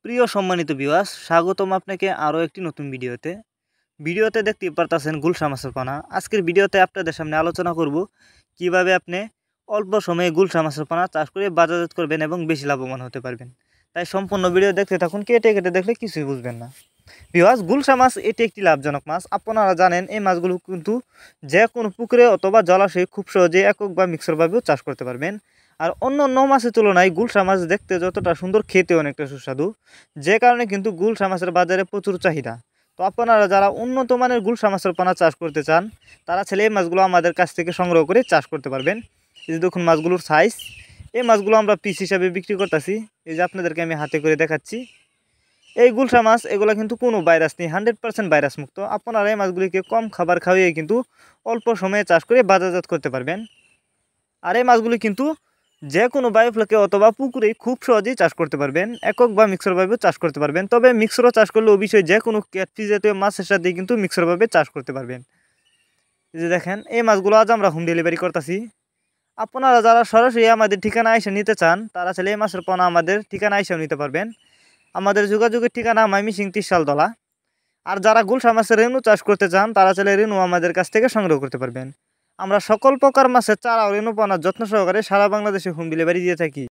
প্রিয় সম্মানিত ভিউয়ার্স, স্বাগতম আপনাকে আরও একটি নতুন ভিডিওতে দেখতেই পারতেছেন গুলশা মাছের পোনা। আজকের ভিডিওতে আপনাদের সামনে আলোচনা করব কিভাবে আপনি অল্প সময়ে গুলশা মাছের পোনা চাষ করে বাজারজাত করবেন এবং বেশি লাভবান হতে পারবেন। তাই সম্পূর্ণ ভিডিও দেখতে থাকুন, কেটে দেখলে কিছুই বুঝবেন না। ভিউয়ার্স, গুলশা মাছ এটি একটি লাভজনক মাছ। আপনারা জানেন এই মাছগুলো কিন্তু যে কোনো পুকুরে অথবা জলাশয়ে খুব সহজে একক বা মিক্সরভাবেও চাষ করতে পারবেন। আর অন্য মাছের তুলনায় গুলশা মাছ দেখতে যতটা সুন্দর, খেতে অনেকটা সুস্বাদু, যে কারণে কিন্তু গুলশা মাছের বাজারে প্রচুর চাহিদা। তো আপনারা যারা উন্নত মানের গুলশা মাছের পোনা চাষ করতে চান, তারা ছেলে এই মাছগুলো আমাদের কাছ থেকে সংগ্রহ করে চাষ করতে পারবেন। এই যে দেখুন মাছগুলোর সাইজ, এই মাছগুলো আমরা পিস হিসাবে বিক্রি করতেছি। এই যে আপনাদেরকে আমি হাতে করে দেখাচ্ছি। এই গুলশা মাছ এগুলো কিন্তু কোনো ভাইরাস নেই, 100% ভাইরাস মুক্ত। আপনারা এই মাছগুলিকে কম খাবার খাওয়িয়ে কিন্তু অল্প সময়ে চাষ করে বাজারজাত করতে পারবেন। আর এই মাছগুলি কিন্তু যে কোনো বায়োফ্লকে অথবা পুকুরে খুব সহজেই চাষ করতে পারবেন, একক বা মিক্সরভাবেও চাষ করতে পারবেন। তবে মিক্সরও চাষ করলে অবশ্যই যে কোনো ক্যাটফিশ জাতীয় মাছের সাথে কিন্তু মিক্সরভাবে চাষ করতে পারবেন। এই যে দেখেন এই মাছগুলো আজ আমরা হোম ডেলিভারি করতেছি। আপনারা যারা সরাসরি আমাদের ঠিকানা এসে নিতে চান, তারা ছেলে এই মাছের পোনা আমাদের ঠিকানা এসেও নিতে পারবেন। আমাদের যোগাযোগের ঠিকানা ময়মনসিংহ ত্রিশালতলা। আর যারা গুলশা মাছের রেণু চাষ করতে চান, তারা চাইলে রেণু আমাদের কাছ থেকে সংগ্রহ করতে পারবেন। আমরা সকল প্রকার মাছের চারা ও রেণু পোনার যত্ন সহকারে সারা বাংলাদেশে হোম ডেলিভারি দিয়ে থাকি।